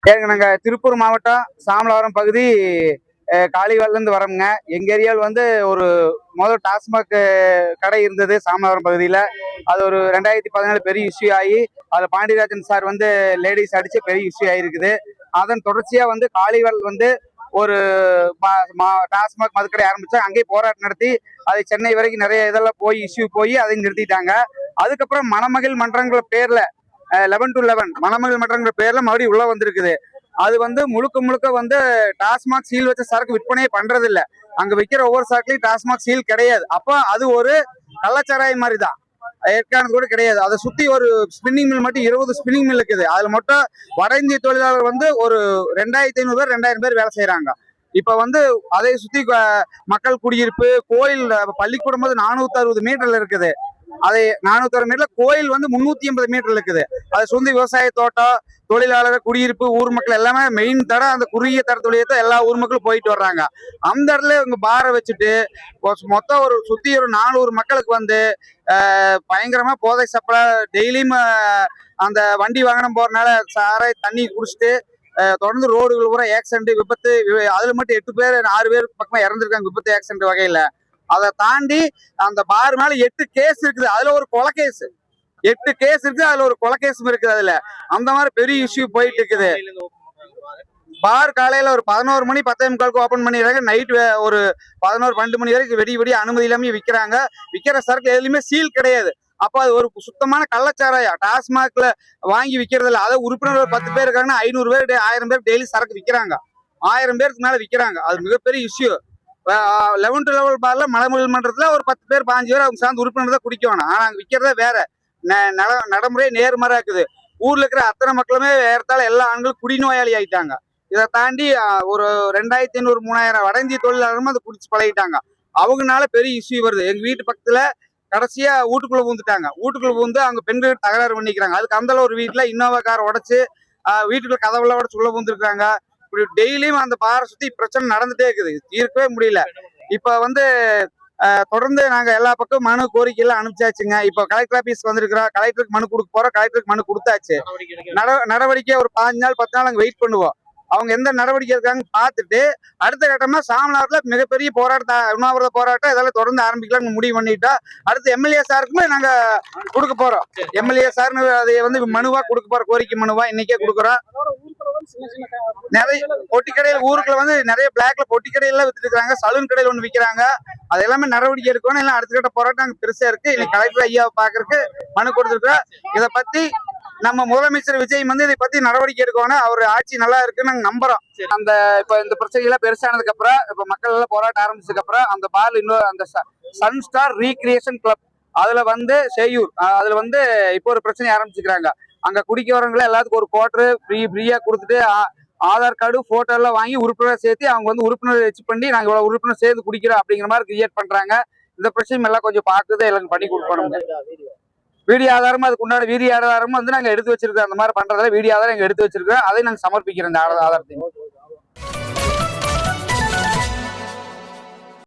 நாங்க திருப்பூர் மாவட்டம் சாமலாபுரம் பகுதி காளிவால்ல இருந்து வரோம்ங்க. எங்க ஏரியாவில் வந்து ஒரு முதல் டாஸ்மாக் கடை இருந்தது சாமலாபுரம் பகுதியில. அது ஒரு 2017 பெரிய இஷ்யூ ஆகி அதுல பாண்டியராஜன் சார் வந்து லேடிஸ் அடிச்சு பெரிய இஷ்யூ ஆயிருக்குது. அதன் தொடர்ச்சியா வந்து காளிவால் வந்து ஒரு டாஸ்மாக் மதுக்கடை ஆரம்பிச்சா அங்கேயே போராட்டம் நடத்தி அது சென்னை வரைக்கும் நிறைய இதெல்லாம் போய் இஷ்யூ போய் அதையும் நிறுத்திட்டாங்க. அதுக்கப்புறம் மணமகிழ் மன்றங்கிற பேர்ல 11 to 11 மணமகிழ் மன்றங்கிற பேர்ல மறுபடியும் உள்ள வந்திருக்குது. அது வந்து முழுக்க வந்து டாஸ்மாக் சீல் வச்ச சரக்கு விற்பனையே பண்றது இல்ல. அங்க விற்கிற ஒவ்வொரு சரக்குலையும் டாஸ்மாக் சீல் கிடையாது. அப்ப அது ஒரு கள்ளச்சாராய மாதிரி தான், ஏற்கானது கூட கிடையாது. அதை சுத்தி ஒரு ஸ்பின்னிங் மில் மட்டும் 20 ஸ்பின்னிங் மில் இருக்குது. அதுல மட்டும் வட இந்திய தொழிலாளர் வந்து ஒரு 2500 பேர் 2000 பேர் வேலை செய்யறாங்க. இப்ப வந்து அதை சுத்தி மக்கள் குடியிருப்பு கோயில் பள்ளிக்கூடம் 460 மீட்டர்ல இருக்குது. அதை 460 மீட்டர்ல கோயில் வந்து 380 மீட்டர் இருக்குது. அது சொந்த விவசாய தோட்டம், தொழிலாளர் குடியிருப்பு, ஊர் மக்கள் எல்லாமே மெயின் தடம். அந்த குறுகிய தர தொழிலத்தை எல்லா ஊர் மக்களும் போயிட்டு வர்றாங்க. அந்த இடத்துல இவங்க பாரை வச்சுட்டு மொத்தம் ஒரு சுத்தி ஒரு 400 மக்களுக்கு வந்து பயங்கரமா போதை சப்பளை டெய்லியும் அந்த வண்டி வாகனம் போறதுனால சாரை தண்ணி குடிச்சிட்டு தொடர்ந்து ரோடுகள் பூரா ஆக்சிடென்ட் விபத்து. அதுல மட்டும் 8 பேர் 6 பேர் பக்கமா இறந்துருக்காங்க விபத்து ஆக்சிடென்ட் வகையில. அதை தாண்டி அந்த பார் மேல 8 கேஸ் இருக்குது. அதுல ஒரு கொலை கேஸ் 8 கேஸ் இருக்குது. அதுல ஒரு கொலை கேஸும் இருக்குது. அதுல அந்த மாதிரி பெரிய இஷ்யூ போயிட்டு இருக்குது. பார் காலையில ஒரு 11 மணி 10:45 ஓபன் பண்ணிடுறாங்க. நைட் ஒரு 11 12 மணி வரைக்கும் வெடி அனுமதி இல்லாம விற்கிறாங்க. விற்கிற சரக்கு எதுலையுமே சீல் கிடையாது. அப்ப அது ஒரு சுத்தமான கள்ளச்சாராயம். டாஸ்மாக்ல வாங்கி விற்கிறது இல்லை. அதை உறுப்பினர்கள் 10 பேர் இருக்காங்கன்னா 500 பேர் 1000 பேர் டெய்லி சரக்கு விற்கிறாங்க. 1000 பேருக்கு மேல விற்கிறாங்க. அது மிகப்பெரிய இஷ்யூ. 11 to 11 பார்ல மணமகிழ் மன்றத்துல ஒரு 10 பேர் 15 பேர் அவங்க சார்ந்த உறுப்பினர் தான் குடிக்கணும். ஆனா அங்க விற்கிறதே வேற நடைமுறை நேர்மாறா இருக்குது. ஊர்ல இருக்கிற அத்தனை மக்களுமே ஏறத்தால எல்லா ஆண்களும் குடிநோயாளி ஆயிட்டாங்க. இதை தாண்டி ஒரு 2500 3000 வட இந்திய தொழிலாளர்களும் அதை குடிச்சு பழகிட்டாங்க. அவங்கனால பெரிய இஷ்யூ வருது. எங்க வீட்டு பக்கத்துல கடைசியா வீட்டுக்குள்ள பூந்துட்டாங்க. வீட்டுக்குள்ள பூந்து அவங்க பெண்கள் தகராறு பண்ணிக்கிறாங்க. அதுக்கு அந்த ஒரு வீட்டுல இன்னோவா கார் உடைச்சு வீட்டுக்குள்ள கதவுல உடச்சு உள்ள பூந்துருக்காங்க. இப்படி டெய்லியும் அந்த பாறை சுத்தி பிரச்சனை நடந்துட்டே இருக்குது. தீர்க்கவே முடியல. இப்ப வந்து தொடர்ந்து நாங்க எல்லா பக்கம் மனு கோரிக்கை எல்லாம் அனுப்பிச்சாச்சுங்க. இப்போ கலெக்டர் ஆபீஸ் வந்திருக்கிறோம். கலெக்டருக்கு மனு கொடுக்க போறோம். கலெக்டருக்கு மனு கொடுத்தாச்சு. நடவடிக்கை ஒரு 5 நாள் 10 நாள் அங்க வெயிட் பண்ணுவோம். அவங்க எந்த நடவடிக்கை இருக்காங்க பார்த்துட்டு அடுத்த கட்டமா சாமலாபுரத்துல மிகப்பெரிய உண்ணாவிரத போராட்டம் இதெல்லாம் தொடர்ந்து ஆரம்பிக்கலாம்னு முடிவு பண்ணிட்டா. அடுத்து எம்எல்ஏ சாருக்குமே நாங்க கொடுக்க போறோம். எம்எல்ஏ சார்னு அதை வந்து மனுவா கொடுக்க போறோம். கோரிக்கை மனுவா இன்னைக்கே கொடுக்குறோம். நிறைய பொட்டி கடையில ஊருக்குள்ள வந்து நிறைய பிளாக்ல பொட்டி கடையில வித்துட்டு இருக்காங்க. சலூன் கடையில ஒண்ணு விற்கிறாங்க. அது எல்லாமே நடவடிக்கை எடுக்கணும். எல்லாம் அடுத்த கட்ட போராட்டம் அங்க பெருசா இருக்கு. இன்னைக்கு கலெக்டர் ஐயாவை பாக்குறதுக்கு மனு கொடுத்துருக்கோம். இதை பத்தி நம்ம முதலமைச்சர் விஜய் வந்து இதை பத்தி நடவடிக்கை எடுக்கணும். அவர் ஆட்சி நல்லா இருக்குன்னு நாங்க நம்புறோம். அந்த இப்ப இந்த பிரச்சனை எல்லாம் பெருசானதுக்கு அப்புறம் இப்ப மக்கள் எல்லாம் போராட்டம் ஆரம்பிச்சதுக்கு அப்புறம் அந்த பார்ல இன்னொரு அந்த சன் ஸ்டார் ரீக்ரியேஷன் கிளப் அதுல வந்து செய்யூர் அதுல வந்து இப்போ ஒரு பிரச்சனை ஆரம்பிச்சுக்கிறாங்க. அங்க குடிக்க வரவங்களை எல்லாத்துக்கும் ஒரு குவார்டர் ஃப்ரீயா கொடுத்துட்டு ஆதார் கார்டு போட்டோ எல்லாம் வாங்கி உறுப்பினர் சேர்த்து அவங்க வந்து உறுப்பினர் வச்சு பண்ணி நாங்க இவ்வளவு உறுப்பினர் சேர்ந்து குடிக்கிறோம் அப்படிங்கிற மாதிரி கிரியேட் பண்றாங்க. இந்த பிரச்சனையும் எல்லாம் கொஞ்சம் பாக்குது எல்லாம் பண்ணி கொடுக்கணும். வீடியோ ஆதாரமும் அதுக்கு உண்டான வீடியோ ஆதாரமும் வந்து நாங்க எடுத்து வச்சிருக்கோம். அந்த மாதிரி பண்றதுல வீடியோ ஆதாரம் எடுத்து வச்சிருக்கோம். அதை நாங்க சமர்ப்பிக்கிறோம். இந்த ஆதாரத்தையும்